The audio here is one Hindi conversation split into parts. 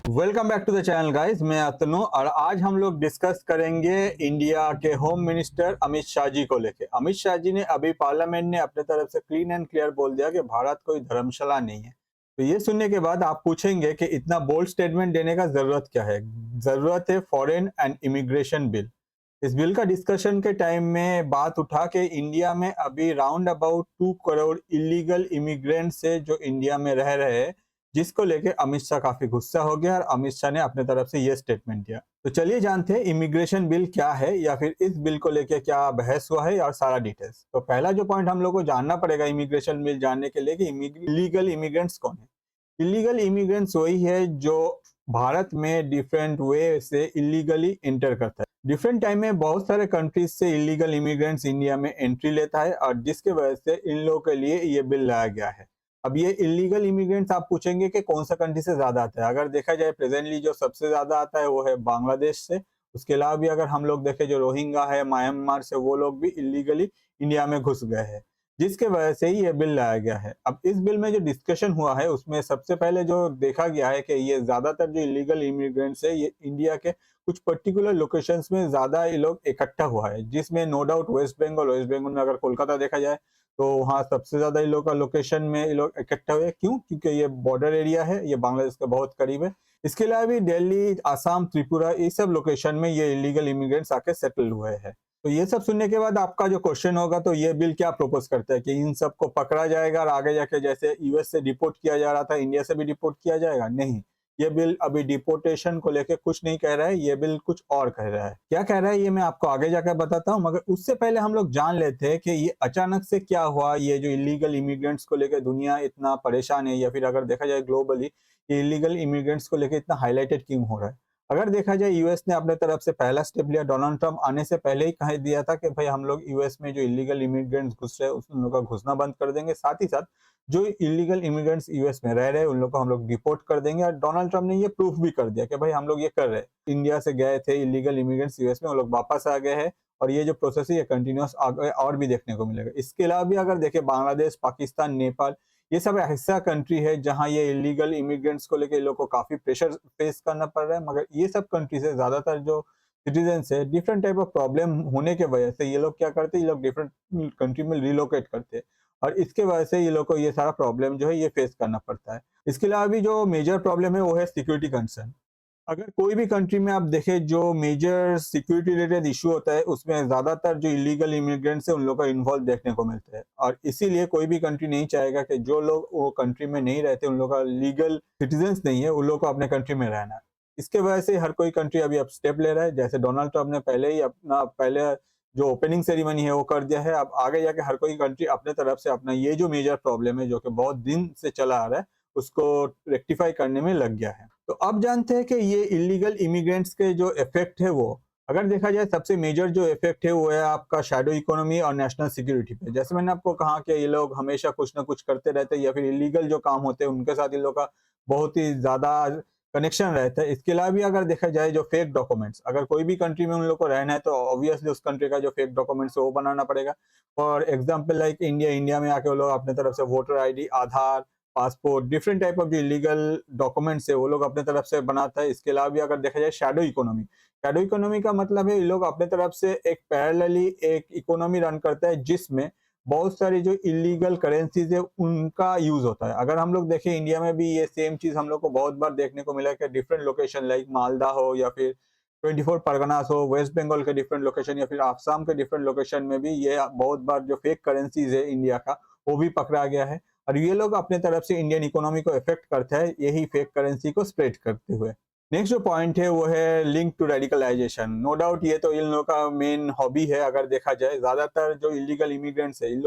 Welcome back to the channel guys. मैं अतनु और आज हम लोग डिस्कस करेंगे इंडिया के होम मिनिस्टर अमित शाह जी को लेके। अमित शाह जी ने अभी पार्लियामेंट ने अपने तरफ से क्लीन एंड क्लियर बोल दिया कि भारत कोई धर्मशाला नहीं है। तो ये सुनने के बाद आप पूछेंगे कि इतना बोल्ड स्टेटमेंट देने का जरूरत क्या है। जरूरत है फॉरेन एंड इमिग्रेशन बिल। इस बिल का डिस्कशन के टाइम में बात उठा कि इंडिया में अभी round about 2 crore illegal immigrant से जो इंडिया में रह रहे हैं, जिसको लेके अमित शाह काफी गुस्सा हो गया और अमित शाह ने अपने तरफ से ये स्टेटमेंट दिया। तो चलिए जानते हैं इमिग्रेशन बिल क्या है या फिर इस बिल को लेके क्या बहस हुआ है और सारा डिटेल्स। तो पहला जो पॉइंट हम लोग को जानना पड़ेगा इमिग्रेशन बिल जानने के लिए कि इलीगल इमिग्रेंट्स कौन है। इलीगल इमिग्रेंट्स वही है जो भारत में डिफरेंट वे से इलीगली एंटर करता है। डिफरेंट टाइम में बहुत सारे कंट्रीज से इलीगल इमिग्रेंट्स इंडिया में एंट्री लेता है और जिसके वजह से इन लोगों के लिए ये बिल लाया गया है। अब ये इलीगल इमिग्रेंट्स आप पूछेंगे कि कौन सा कंट्री से ज्यादा आता है। अगर देखा जाए प्रेजेंटली जो सबसे ज्यादा आता है वो है बांग्लादेश से। उसके अलावा भी अगर हम लोग देखें जो रोहिंग्या है म्यांमार से, वो लोग भी इलीगली इंडिया में घुस गए हैं, जिसके वजह से ही ये बिल लाया गया है। अब इस बिल में जो डिस्कशन हुआ है उसमें सबसे पहले जो देखा गया है कि ये ज्यादातर जो इलीगल इमिग्रेंट्स है ये इंडिया के कुछ पर्टिकुलर लोकेशंस में ज्यादा ये लोग इकट्ठा हुआ है, जिसमें नो डाउट वेस्ट बंगाल में अगर कोलकाता देखा जाए तो वहाँ सबसे ज्यादा इन लोग का लोकेशन में ये लोग इकट्ठा हुए। क्यों? क्योंकि ये बॉर्डर एरिया है, ये बांग्लादेश के बहुत करीब है। इसके अलावा भी दिल्ली, आसाम, त्रिपुरा, ये सब लोकेशन में ये इलीगल इमिग्रेंट्स आके सेटल हुए हैं। तो ये सब सुनने के बाद आपका जो क्वेश्चन होगा, तो ये बिल क्या प्रोपोज करता है कि इन सबको पकड़ा जाएगा और आगे जाके जैसे यूएस से डिपोर्ट किया जा रहा था इंडिया से भी डिपोर्ट किया जाएगा? नहीं, ये बिल अभी डिपोर्टेशन को लेके कुछ नहीं कह रहा है, ये बिल कुछ और कह रहा है। क्या कह रहा है ये मैं आपको आगे जाकर बताता हूँ, मगर उससे पहले हम लोग जान लेते हैं कि ये अचानक से क्या हुआ। ये जो इलीगल इमिग्रेंट्स को लेकर दुनिया इतना परेशान है, या फिर अगर देखा जाए ग्लोबली इलीगल इमिग्रेंट्स को लेकर इतना हाईलाइटेड क्यों हो रहा है। अगर देखा जाए यूएस ने अपने तरफ से पहला स्टेप लिया। डोनाल्ड ट्रंप आने से पहले ही कह दिया था कि भाई हम लोग यूएस में जो इलीगल इमिग्रेंट्स घुस रहे हैं उन लोगों का घुसना बंद कर देंगे, साथ ही साथ जो इलीगल इमिग्रेंट्स यूएस में रह रहे हैं उन लोग को हम लोग डिपोर्ट कर देंगे। और डोनाल्ड ट्रंप ने ये प्रूफ भी कर दिया कि भाई हम लोग ये कर रहे हैं। इंडिया से गए थे इलीगल इमिग्रेंट्स यूएस में, वो लोग वापस आ गए हैं और ये जो प्रोसेस है ये कंटिन्यूस आगे और भी देखने को मिलेगा। इसके अलावा भी अगर देखें बांग्लादेश, पाकिस्तान, नेपाल, ये सब ऐसा कंट्री है जहां ये इलीगल इमिग्रेंट्स को लेके लोग को काफी प्रेशर फेस करना पड़ रहा है। मगर ये सब कंट्री से ज्यादातर जो सिटीजन्स है डिफरेंट टाइप ऑफ प्रॉब्लम होने के वजह से ये लोग क्या करते हैं, ये लोग डिफरेंट कंट्री में रिलोकेट करते हैं और इसके वजह से ये लोग को ये सारा प्रॉब्लम जो है ये फेस करना पड़ता है। इसके अलावा भी जो मेजर प्रॉब्लम है वो है सिक्योरिटी कंसर्न। अगर कोई भी कंट्री में आप देखें जो मेजर सिक्योरिटी रिलेटेड इशू होता है उसमें ज्यादातर जो इलीगल इमिग्रेंट्स है उन लोग का इन्वॉल्व देखने को मिलता है। और इसीलिए कोई भी कंट्री नहीं चाहेगा कि जो लोग वो कंट्री में नहीं रहते, उन लोग का लीगल सिटीजन्स नहीं है, उन लोग को अपने कंट्री में रहना है। इसके वजह से हर कोई कंट्री अभी अब स्टेप ले रहा है। जैसे डोनाल्ड ट्रंप ने पहले ही अपना पहले जो ओपनिंग सेरेमनी है वो कर दिया है। अब आगे जाके हर कोई कंट्री अपने तरफ से अपना ये जो मेजर प्रॉब्लम है जो कि बहुत दिन से चला आ रहा है उसको रेक्टिफाई करने में लग गया है। तो अब जानते हैं कि ये इलीगल इमिग्रेंट्स के जो इफेक्ट है वो अगर देखा जाए सबसे मेजर जो इफेक्ट है वो है आपका शैडो इकोनॉमी और नेशनल सिक्योरिटी पे। जैसे मैंने आपको कहा कि ये लोग हमेशा कुछ ना कुछ करते रहते हैं या फिर इलीगल जो काम होते हैं उनके साथ इन लोग का बहुत ही ज्यादा कनेक्शन रहता है। इसके अलावा भी अगर देखा जाए जो फेक डॉक्यूमेंट्स, अगर कोई भी कंट्री में उन लोग को रहना है तो ऑब्वियसली उस कंट्री का जो फेक डॉक्यूमेंट्स है वो बनाना पड़ेगा। फॉर एग्जाम्पल लाइक इंडिया में आके वो लोग अपने तरफ से voter ID, Aadhaar, passport, different type of जो इलीगल डॉक्यूमेंट्स है वो लोग अपने तरफ से बनाता है। इसके अलावा भी अगर देखा जाए शैडो इकोनॉमी का मतलब है ये लोग अपने तरफ से एक पैरेलली एक इकोनॉमी रन करता है जिसमें बहुत सारी जो इलीगल करेंसीज है उनका यूज होता है। अगर हम लोग देखें इंडिया में भी ये सेम चीज हम लोग को बहुत बार देखने को मिला है कि डिफरेंट लोकेशन लाइक मालदा हो या फिर 24 परगनास हो, वेस्ट बंगाल के डिफरेंट लोकेशन या फिर आसाम के डिफरेंट लोकेशन में भी ये बहुत बार जो फेक करेंसीज है इंडिया का वो भी पकड़ा गया है। और ये लोग अपने तरफ से इंडियन इकोनॉमी को इफेक्ट करता है यही फेक करेंसी को स्प्रेड करते हुए। नेक्स्ट जो पॉइंट है वो है link to radicalization. No doubt ये तो इन लोगों का मेन हॉबी है। अगर देखा जाए ज्यादातर जो इलीगल इमिग्रेंट्स है इन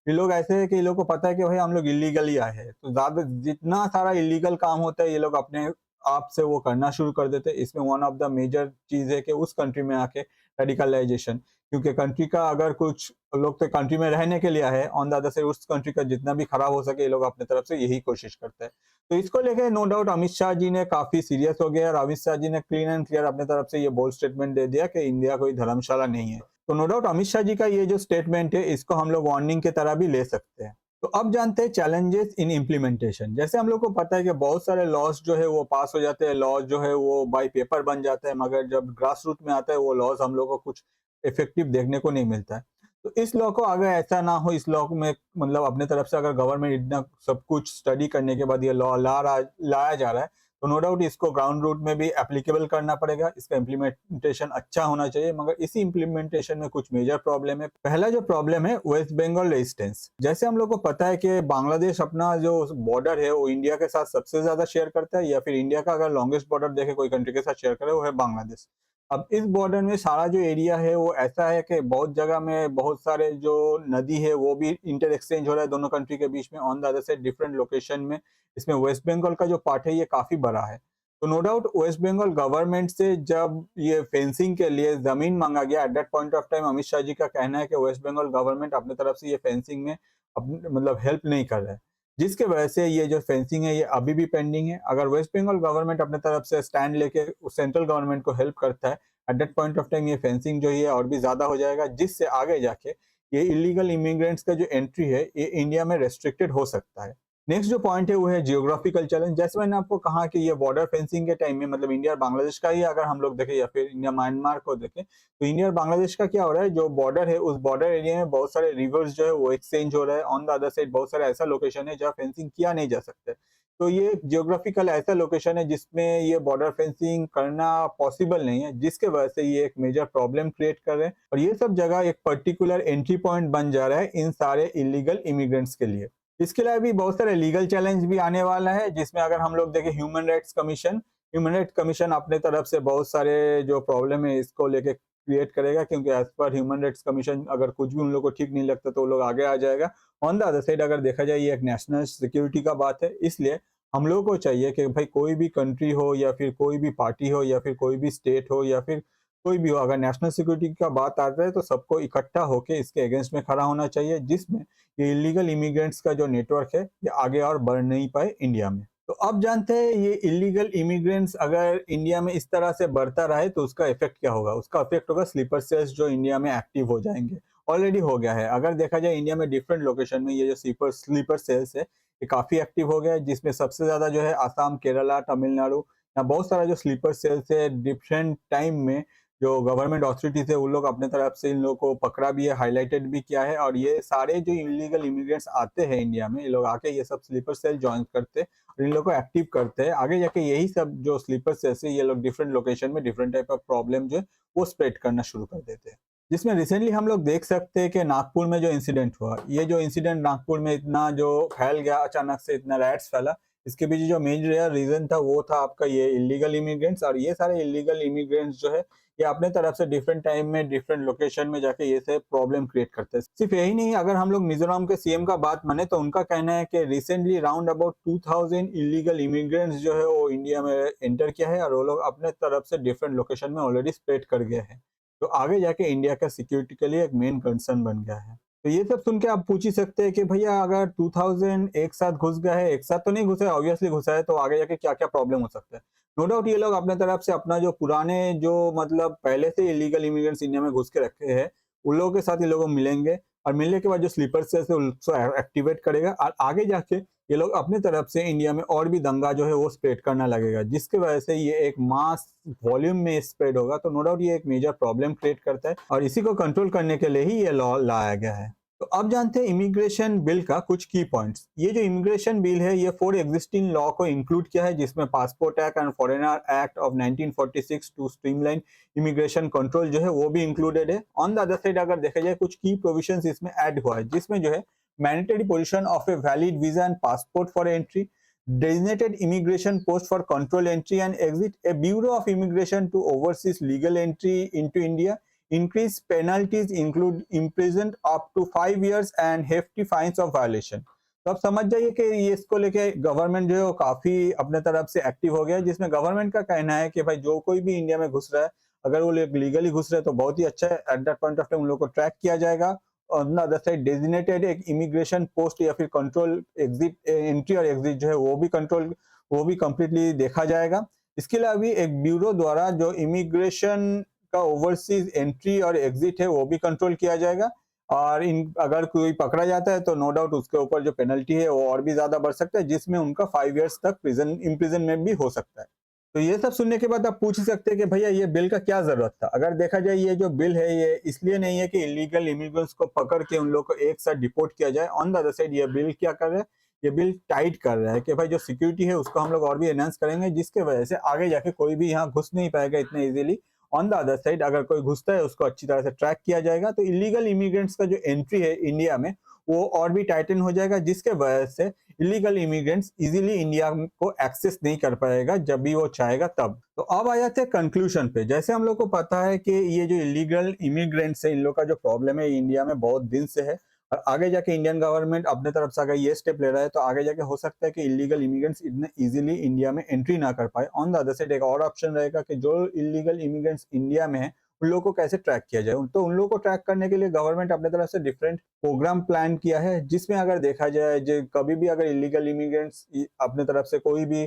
लोग ऐसे है कि इन लोग को पता है कि भाई हम लोग इलीगली आए हैं, तो ज्यादा जितना सारा इलीगल काम होता है ये लोग अपने आप से वो करना शुरू कर देते हैं। इसमें वन ऑफ द मेजर चीज है कि उस कंट्री में आके रेडिकलाइजेशन, क्योंकि कंट्री का अगर कुछ लोग तो कंट्री में रहने के लिए है, ऑन द अदर से उस कंट्री का जितना भी खराब हो सके ये लोग अपने तरफ से यही कोशिश करते हैं। तो इसको लेके नो डाउट अमित शाह जी ने काफी सीरियस हो गया और अमित शाह जी ने क्लीन एंड क्लियर अपने तरफ से ये बोल्ड स्टेटमेंट दे दिया कि इंडिया कोई धर्मशाला नहीं है। तो नो डाउट अमित शाह जी का ये जो स्टेटमेंट है इसको हम लोग वार्निंग की तरह भी ले सकते हैं। तो अब जानते हैं चैलेंजेस इन इम्प्लीमेंटेशन। जैसे हम लोग को पता है कि बहुत सारे लॉज जो है वो पास हो जाते हैं, लॉज जो है वो बाय पेपर बन जाते हैं, मगर जब ग्रास रूट में आता है वो लॉज हम लोग को कुछ इफेक्टिव देखने को नहीं मिलता है। तो इस लॉ को अगर ऐसा ना हो, इस लॉ में मतलब अपने तरफ से अगर गवर्नमेंट इतना सब कुछ स्टडी करने के बाद ये लॉ लाया जा रहा है, तो नो डाउट इसको ग्राउंड रूट में भी एप्लीकेबल करना पड़ेगा। इसका इम्प्लीमेंटेशन अच्छा होना चाहिए, मगर इसी इम्प्लीमेंटेशन में कुछ मेजर प्रॉब्लम है। पहला जो प्रॉब्लम है वेस्ट बंगाल रेजिस्टेंस। जैसे हम लोग को पता है कि बांग्लादेश अपना जो बॉर्डर है वो इंडिया के साथ सबसे ज्यादा शेयर करता है, या फिर इंडिया का अगर लॉन्गेस्ट बॉर्डर देखे कोई कंट्री के साथ शेयर करे वो है बांग्लादेश। अब इस बॉर्डर में सारा जो एरिया है वो ऐसा है कि बहुत जगह में बहुत सारे जो नदी है वो भी इंटर एक्सचेंज हो रहा है दोनों कंट्री के बीच में। On the other side different location में इसमें वेस्ट बंगाल का जो पार्ट है ये काफी बड़ा है। तो no doubt west Bengal government से जब ये फेंसिंग के लिए जमीन मांगा गया, at that point of time Amit Shah ji का कहना है कि वेस्ट बंगाल गवर्नमेंट अपने तरफ से ये फेंसिंग में मतलब हेल्प नहीं कर रहा है, जिसके वजह से ये जो फेंसिंग है ये अभी भी पेंडिंग है। अगर वेस्ट बंगाल गवर्नमेंट अपने तरफ से स्टैंड लेके सेंट्रल गवर्नमेंट को हेल्प करता है, eight that point of time ये फेंसिंग जो है और भी ज्यादा हो जाएगा, जिससे आगे जाके ये इलीगल इमिग्रेंट्स का जो एंट्री है ये इंडिया में रेस्ट्रिक्टेड हो सकता है। नेक्स्ट जो पॉइंट है वो है जियोग्राफिकल चैलेंज। जैसे मैंने आपको कहा कि ये बॉर्डर फेंसिंग के टाइम में मतलब इंडिया और बांग्लादेश का ही अगर हम लोग देखें या फिर इंडिया म्यांमार को देखें, तो इंडिया और बांग्लादेश का क्या हो रहा है, जो बॉर्डर है उस बॉर्डर एरिया में बहुत सारे रिवर्स जो है वो एक्सचेंज हो रहा है। ऑन द अदर साइड बहुत सारा ऐसा लोकेशन है जहाँ फेंसिंग किया नहीं जा सकता। तो ये जियोग्राफिकल ऐसा लोकेशन है जिसमें ये बॉर्डर फेंसिंग करना पॉसिबल नहीं है, जिसके वजह से ये एक मेजर प्रॉब्लम क्रिएट कर रहे हैं और ये सब जगह एक पर्टिकुलर एंट्री पॉइंट बन जा रहा है इन सारे इलीगल इमिग्रेंट्स के लिए। इसके अलावा भी बहुत सारे लीगल चैलेंज भी आने वाला है, जिसमें अगर हम लोग देखें ह्यूमन राइट्स कमीशन अपने तरफ से बहुत सारे जो प्रॉब्लम है इसको लेके क्रिएट करेगा, क्योंकि as per human rights commission अगर कुछ भी उन लोग को ठीक नहीं लगता तो वो लोग आगे आ जाएगा। ऑन द अदर साइड अगर देखा जाए ये एक नेशनल सिक्योरिटी का बात है, इसलिए हम लोगों को चाहिए कि भाई कोई भी कंट्री हो या फिर कोई भी पार्टी हो या फिर कोई भी स्टेट हो या फिर कोई भी हो, अगर नेशनल सिक्योरिटी का बात आता है तो सबको इकट्ठा होकर इसके अगेंस्ट में खड़ा होना चाहिए, जिसमें ये इलीगल इमिग्रेंट्स का जो नेटवर्क है ये आगे और बढ़ नहीं पाए इंडिया में। तो अब जानते हैं ये इलीगल इमिग्रेंट्स अगर इंडिया में इस तरह से बढ़ता रहे तो उसका इफेक्ट क्या होगा। उसका इफेक्ट होगा स्लीपर सेल्स जो इंडिया में एक्टिव हो जाएंगे, ऑलरेडी हो गया है। अगर देखा जाए इंडिया में डिफरेंट लोकेशन में ये जो स्लीपर सेल्स है ये काफी एक्टिव हो गया है, जिसमें सबसे ज्यादा जो है आसाम, केरला, तमिलनाडु, यहाँ बहुत सारा जो स्लीपर सेल्स है डिफरेंट टाइम में जो गवर्नमेंट अथॉरिटीज है उन लोग अपने तरफ से इन लोगों को पकड़ा भी है, हाईलाइटेड भी किया है। और ये सारे जो इलीगल इमिग्रेंट्स आते हैं इंडिया में, ये लोग आके ये सब स्लीपर सेल ज्वाइन करते हैं और इन लोग को एक्टिव करते हैं। आगे जाके यही सब जो स्लीपर सेल्स है ये लोग डिफरेंट लोकेशन में डिफरेंट टाइप ऑफ प्रॉब्लम जो है वो स्प्रेड करना शुरू कर देते हैं। जिसमें रिसेंटली हम लोग देख सकते हैं कि नागपुर में जो इंसिडेंट हुआ, ये जो इंसिडेंट नागपुर में इतना जो फैल गया अचानक से, इतना राइट्स फैला, इसके पीछे जो मेजर रीजन था वो था आपका ये इलीगल इमिग्रेंट्स। और ये सारे इलीगल इमिग्रेंट्स जो है ये अपने तरफ से डिफरेंट टाइम में डिफरेंट लोकेशन में जाके ये से प्रॉब्लम क्रिएट करते हैं। सिर्फ यही नहीं, अगर हम लोग मिजोरम के सीएम का बात माने तो उनका कहना है कि recently round about 2000 illegal immigrants जो है वो इंडिया में एंटर किया है और वो लोग अपने तरफ से डिफरेंट लोकेशन में ऑलरेडी स्प्रेड कर गए हैं, तो आगे जाके इंडिया का सिक्योरिटी के लिए एक मेन कंसर्न बन गया है। तो ये सब सुन के आप पूछ ही सकते हैं कि भैया अगर 2000 एक साथ घुस गया है, एक साथ तो नहीं घुसा है, ऑब्वियसली घुसा है, तो आगे जाके क्या क्या प्रॉब्लम हो सकता है। नो डाउट ये लोग अपने तरफ से अपना जो पुराने जो मतलब पहले से इलीगल इमिग्रेंट्स इंडिया में घुस के रखे हैं उन लोगों के साथ ये लोग मिलेंगे और मिलने के बाद जो स्लीपर सेल है उसको एक्टिवेट करेगा और आगे जाके ये लोग अपने तरफ से इंडिया में और भी दंगा जो है वो स्प्रेड करना लगेगा, जिसके वजह से ये एक मास वॉल्यूम में स्प्रेड होगा। तो नो डाउट ये एक मेजर प्रॉब्लम क्रिएट करता है और इसी को कंट्रोल करने के लिए ही ये लॉ लाया गया है। तो अब जानते हैं इमिग्रेशन बिल का कुछ की पॉइंट्स। ये जो इमिग्रेशन बिल है ये 4 एग्जिस्टिंग लॉ को इंक्लूड किया है, जिसमें passport act and foreigner act of 1946 to streamline immigration control जो है वो भी इंक्लूडेड है। ऑन द अदर साइड अगर देखा जाए कुछ की प्रोविजंस इसमें ऐड हुआ है, जिसमें जो है mandatory position of a valid visa and passport for entry, designated immigration post for control entry and exit, a bureau of immigration to overseas legal entry into India, increase penalties include imprisoned up to 5 years and hefty fines of violation। तो आप समझ जाइए कि ये इसको लेके गवर्नमेंट जो है वो काफी अपने तरफ से एक्टिव हो गया है, जिसमें गवर्नमेंट का कहना है कि भाई जो कोई भी इंडिया में घुस रहा है, अगर वो लीगली घुस रहे हैं तो बहुत ही अच्छा है, eight that point of time उन लोग को ट्रैक किया जाएगा। On the other side designated एक इमिग्रेशन पोस्ट या फिर कंट्रोल एग्जिट एंट्री और एग्जिट जो है वो भी कंप्लीटली देखा जाएगा। इसके अलावा भी एक ब्यूरो द्वारा जो इमिग्रेशन का ओवरसीज एंट्री और एग्जिट है वो भी कंट्रोल किया जाएगा और इन अगर कोई पकड़ा जाता है तो नो डाउट उसके ऊपर जो पेनल्टी है वो और भी ज्यादा बढ़ सकता है, जिसमें उनका 5 इयर्स तक इम्प्रिजनमेंट भी हो सकता है। तो ये सब सुनने के बाद आप पूछ ही सकते हैं कि भैया ये बिल का क्या जरूरत था। अगर देखा जाए ये जो बिल है ये इसलिए नहीं है कि इलीगल इमिग्रेंट्स को पकड़ के उन लोग को एक साथ डिपोर्ट किया जाए। ऑन द अदर साइड ये बिल क्या कर रहा है, ये बिल टाइट कर रहा है कि भाई जो सिक्योरिटी है उसको हम लोग और भी एनहांस करेंगे, जिसके वजह से आगे जाके कोई भी यहाँ घुस नहीं पाएगा इतने easily. On the other side अगर कोई घुसता है उसको अच्छी तरह से ट्रैक किया जाएगा, तो इलीगल इमिग्रेंट्स का जो एंट्री है इंडिया में वो और भी टाइटन हो जाएगा, जिसके वजह से इलीगल इमिग्रेंट्स इजीली इंडिया को एक्सेस नहीं कर पाएगा जब भी वो चाहेगा तब। तो अब आ जाते हैं कंक्लूजन पे। जैसे हम लोग को पता है कि ये जो इलीगल इमिग्रेंट्स है इन लोग का जो प्रॉब्लम है इंडिया में बहुत दिन से है, और आगे जाके इंडियन गवर्नमेंट अपने तरफ से अगर ये स्टेप ले रहा है तो आगे जाके हो सकता है कि इलीगल इमिग्रेंट्स इतने इजीली इंडिया में एंट्री ना कर पाए। ऑन द अदर साइड एक और ऑप्शन रहेगा कि जो इलीगल इमिग्रेंट्स इंडिया में है उन लोगों को कैसे ट्रैक किया जाए। तो उन लोगों को ट्रैक करने के लिए गवर्नमेंट अपने तरफ से डिफरेंट प्रोग्राम प्लान किया है, जिसमें अगर देखा जाए जो कभी भी अगर इलीगल इमिग्रेंट्स अपने तरफ से कोई भी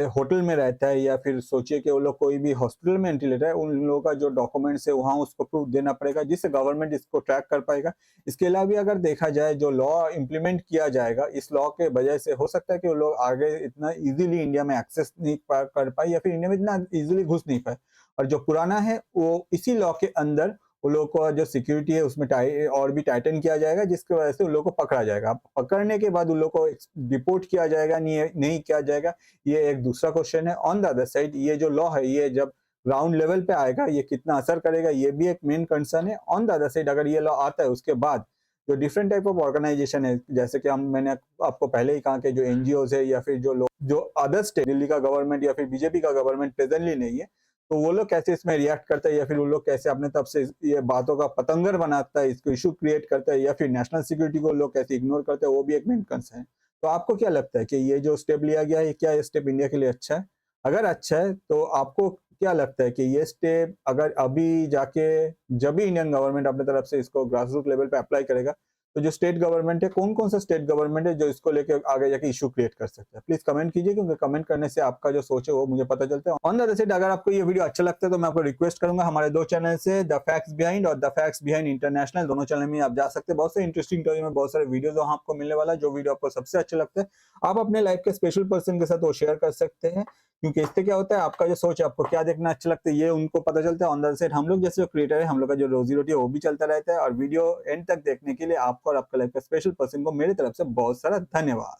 होटल में रहता है या फिर सोचिए कि वो लोग कोई भी हॉस्पिटल में एंट्री लेता है, उन लोगों का जो डॉक्यूमेंट्स है वहां उसको प्रूफ देना पड़ेगा, जिससे गवर्नमेंट इसको ट्रैक कर पाएगा। इसके अलावा भी अगर देखा जाए जो लॉ इम्प्लीमेंट किया जाएगा, इस लॉ के वजह से हो सकता है कि वो लोग आगे इतना इजीली इंडिया में एक्सेस नहीं कर पाए या फिर इंडिया में इतना इजीली घुस नहीं पाए। और जो पुराना है वो इसी लॉ के अंदर वो लोग को जो सिक्योरिटी है उसमें और भी टाइटन किया जाएगा, जिसकी वजह से उन लोग को पकड़ा जाएगा। पकड़ने के बाद उन लोग को डिपोर्ट किया जाएगा नहीं किया जाएगा, ये एक दूसरा क्वेश्चन है। ऑन द अदर साइड ये जो लॉ है ये जब ग्राउंड लेवल पे आएगा ये कितना असर करेगा ये भी एक मेन कंसर्न है। ऑन द अदर साइड अगर ये लॉ आता है उसके बाद जो डिफरेंट टाइप ऑफ ऑर्गेनाइजेशन है, जैसे कि मैंने आपको पहले ही कहा कि जो एनजीओ है या फिर जो लोग जो अदर स्टेट, दिल्ली का गवर्नमेंट या फिर बीजेपी का गवर्नमेंट प्रेजेंटली नहीं है, तो वो लोग कैसे इसमें रिएक्ट करता है या फिर वो लोग कैसे अपने तरफ से ये बातों का पतंगर बनाता है, इसको इशू क्रिएट करता है, या फिर नेशनल सिक्योरिटी को लोग कैसे इग्नोर करते हैं, वो भी एक मेन कंसर्न है। तो आपको क्या लगता है कि ये जो स्टेप लिया गया है क्या ये स्टेप इंडिया के लिए अच्छा है? अगर अच्छा है तो आपको क्या लगता है कि ये स्टेप अगर अभी जाके जब भी इंडियन गवर्नमेंट अपने तरफ से इसको ग्रास रूट लेवल पे अप्लाई करेगा, तो जो स्टेट गवर्नमेंट है कौन कौन सा स्टेट गवर्नमेंट है जो इसको लेके आगे जाके इशू क्रिएट कर सकता है? प्लीज कमेंट कीजिए, क्योंकि कमेंट करने से आपका जो सोच है वो मुझे पता चलता है। ऑन द अदर साइड अगर आपको ये वीडियो अच्छा लगता है तो मैं आपको रिक्वेस्ट करूंगा हमारे दो चैनल से, द फैक्ट्स बिहाइंड और द फैक्ट्स बिहाइंड इंटरनेशनल, दोनों चैनल में आप जा सकते हैं। बहुत से इंटरेस्टिंग टॉपिक में बहुत सारे वीडियोस वहां आपको मिलने वाला है। जो वीडियो आपको सबसे अच्छा लगता है आप अपने लाइफ के स्पेशल पर्सन के साथ वो शेयर कर सकते हैं, क्योंकि इससे क्या होता है आपका जो सोच है, आपको क्या देखना अच्छा लगता है ये उनको पता चलता है। ऑन द अदर साइड हम लोग जैसे जो क्रिएटर है हम लोग का जो रोजी रोटी है वो भी चलता रहता है। और वीडियो एंड तक देखने के लिए आपको और आपका लाइफ का स्पेशल पर्सन को मेरी तरफ से बहुत सारा धन्यवाद।